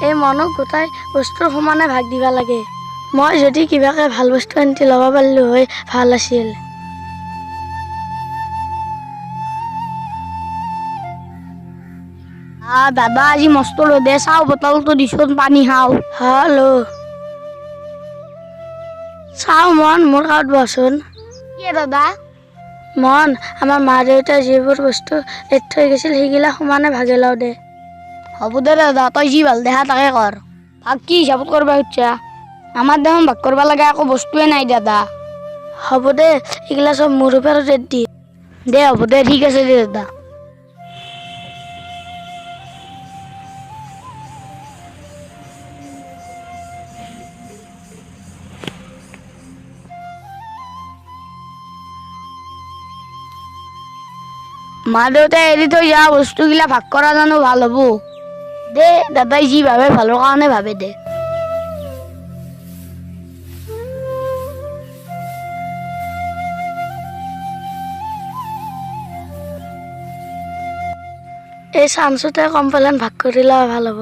এই মনক গোটাই বস্তুৰ সমানে ভাগ দিবা লাগে। মই যদি কিবাকে ভাল বস্তু আনি ল'ব পাৰিলো হয় ভাল আছিল। দাদা আজি মস্ত ৰ'দে চাও বটলটো দিছোন পানী খাও। হেল্ল' চাও মন মোৰ কাষত বহচোন। কি দাদা? মন আমাৰ মা দেউতাই যিবোৰ বস্তু এৰি থৈ গৈছিল সেইগিলা সমানে ভাগে লওঁ দে। হ'ব দে দাদা, তই যি ভাল দেখা তাকে কৰ। ভাগ কি হিচাপত কৰিব খুজিছা? আমাৰ দেখোন ভাগ কৰিব লগা একো বস্তুৱে নাই দাদা। হ'ব দে, এইগিলা চব মোৰ ওপৰত দি দে। হ'ব দে, ঠিক আছে দে দাদা। মা দেউতাই এৰি থৈ যোৱা বস্তুগিলা ভাগ কৰা জানো ভাল হ'ব? দে দাদাই যি ভাবে ভালৰ কাৰণে ভাবে দে। এই চান্সতে কম্পলেন ভাগ কৰিলে ভাল হ'ব।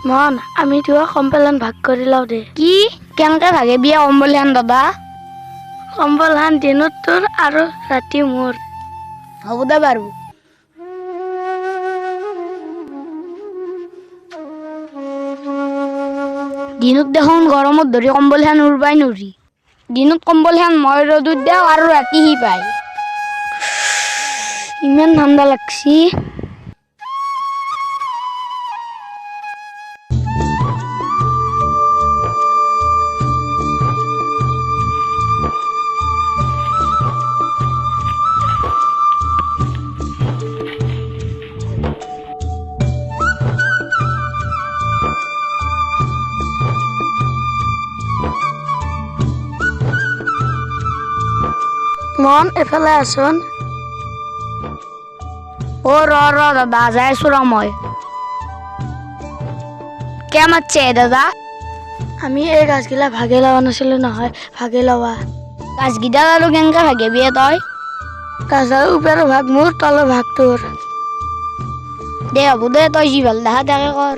মন আমি দুয়ো কম্পলেন ভাগ কৰি লওঁ দে। কি কেনেকে ভাগে বিয়া কম্পলেন দাদা? কম্পলহান দিনত তোৰ আৰু ৰাতি মোৰ। হ'ব দে বাৰু। দিনত দেখোন গৰমত ধৰি কম্বলখান উৰবাই নৰি। দিনত কম্বলখান মই ৰ'দত দিওঁ আৰু ৰাতি সি পায়। ইমান ঠাণ্ডা লাগছি। মন এফালে আছোন। ৰ দাদা, যাই আছো ৰ মই। কে মাতছে দাদা? আমি এই গাছগিলা ভাগে লোৱা নাছিলো নহয়, ভাগে লোৱা। গাছকেইডাল আৰু কেনেকে ভাগে বিয়ে তই? গাছৰ ওপৰৰ ভাগ মোৰ, তলৰ ভাগ তোৰ। দে হ'ব দে, তই যি ভাল দেখা তাকে কৰ।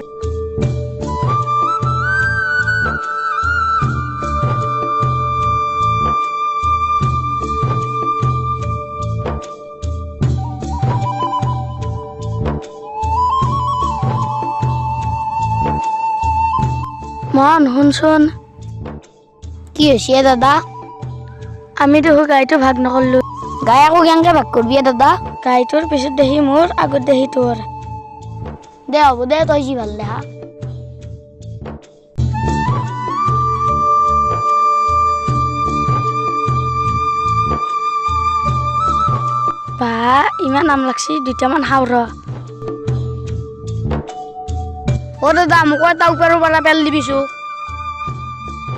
মন শুনচোন। কি হৈছে দাদা? আমি দেখোন গাইটো ভাগ নকৰলো। গাই আকৌ কেনেকে ভাগ কৰবি দাদা? গাইটোৰ পিছত দেখি মোৰ, আগত দেখি তোৰ। দে হ'ব দে, তই যি ভাল দেখা। বা ইমান আম লাগছি, দুটামান খাওঁ ৰ। দাদা মোকো এটা ওপৰৰ পৰা পেল দিবিছো।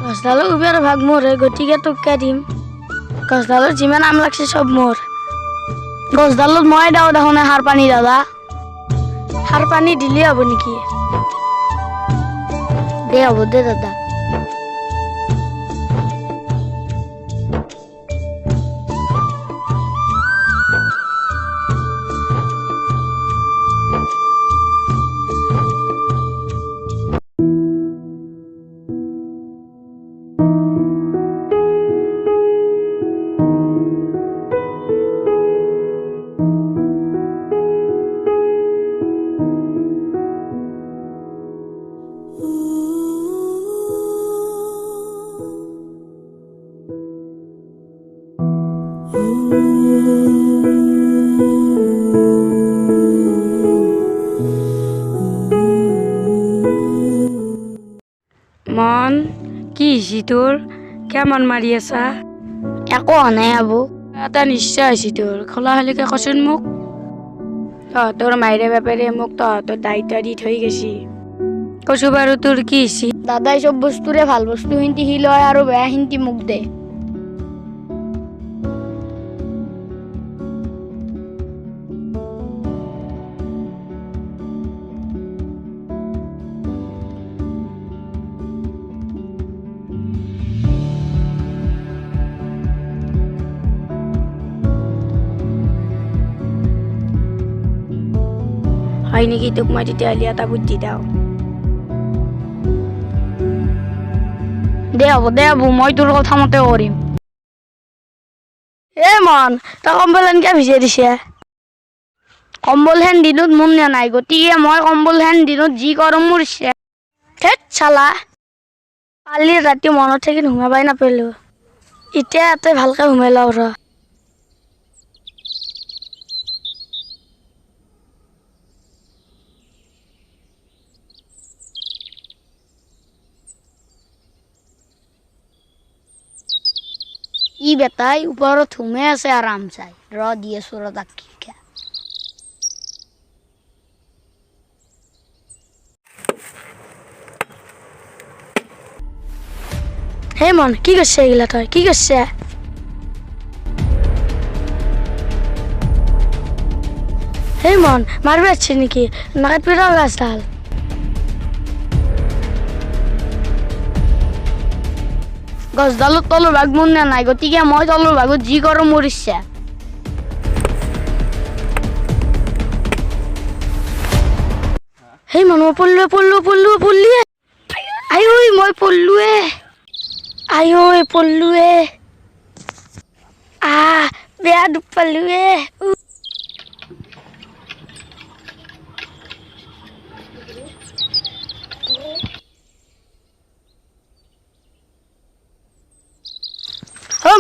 গছডালৰ ওপৰৰ ভাগ মোৰ, গতিকে তোকে দিম। গছডালত যিমান আম লাগছি চব মোৰ। গছডালত মই দিওঁ দেখোন সাৰ পানী দাদা। সাৰ পানী দিলে হ'ব নেকি? দে হ'ব দে দাদা। মন কি হৈছি তোৰ? কেমন মাৰি আছা? একো হোৱা নাই আবু। এটা নিশ্চয় হৈছি তোৰ, খোলা খুলিকে কচোন মোক। তহঁতৰ মাইৰে বাপেৰে মোক তহঁতৰ দায়িত্ব দি থৈ গৈছি। কচো বাৰু তোৰ কি হৈছি? দাদাই চব বস্তুৰে ভাল বস্তু খিন্তি সি লয় আৰু বেয়া খিন্তি মোক দে। হয় নেকি তোক মই তেতিয়াহ'লে এটা বুদ্ধি দিওঁ। দে হ'ব মই তোৰ কথা মতে কৰিম। এ মন তই কম্বল এনেকে ভিজাই দিছে। কম্বল হেন দিনত মোৰ নে নাই, গতিকে মই কম্বল হেন দিনত যি কৰোঁ মোৰ ইচ্ছা। ধেৎ চালা, কালি ৰাতি মনত থাকি সোমাবাই নাপালোঁ। এতিয়া ইয়াতে ভালকে সোমাই লওঁ ৰ। ই বেটাই ওপৰত সোমাই আছে আৰাম চাই, ৰ দি আছো ৰ তাক শিক্ষা। হে মন কি কৰিছে এইগিলা, তই কি কৰিছে? হে মন মাৰিব আছে নেকি? নাকাত পেৰা গাছডাল। গছডালত তলৰ ভাগ মোৰ নে নাই, গতিকে মই তলৰ ভাগত যি কৰোঁ মোৰ ইচ্ছা। সেই মানুহ পল্লুৱে আই ঐ মই পল্লুৱে, আই ঐ পল্লুৱে, বেয়া দুখ পালোৱে।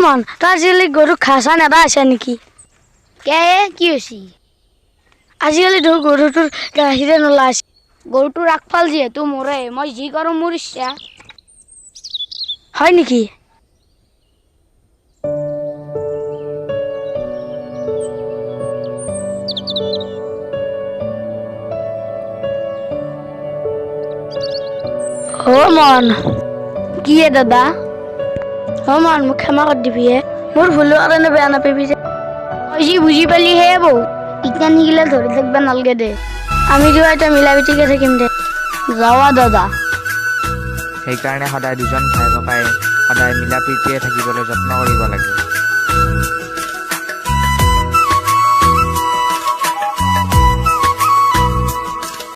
মন তই আজিকালি গৰুক ঘাঁহ চাহ নেদা আছে নেকি? কে কি হৈছে? আজিকালি ধৰ গৰুটোৰ গাখীৰে নোলাই আছে। গৰুটোৰ আগফাল যিহেতু মোৰে, মই যি কৰোঁ মোৰ ইচ্ছা। হয় নেকি? মন কি দাদা? মন মোক ক্ষমা কৰি দিবি হে, মোৰ ভুলৰ কাৰণে বেয়া নাপাবি যে। তই যি বুজি পালি হে বৌ, ইটান শিকিলে ধৰি থাকিব নালাগে দে। আমি দুয়ো এতিয়া মিলা প্ৰীতিকে থাকিম দে। যাৱা দাদা। সেইকাৰণে সদায় দুজন ভাই ককাই সদায় মিলা প্ৰীতিৰে থাকিবলৈ যত্ন কৰিব লাগে।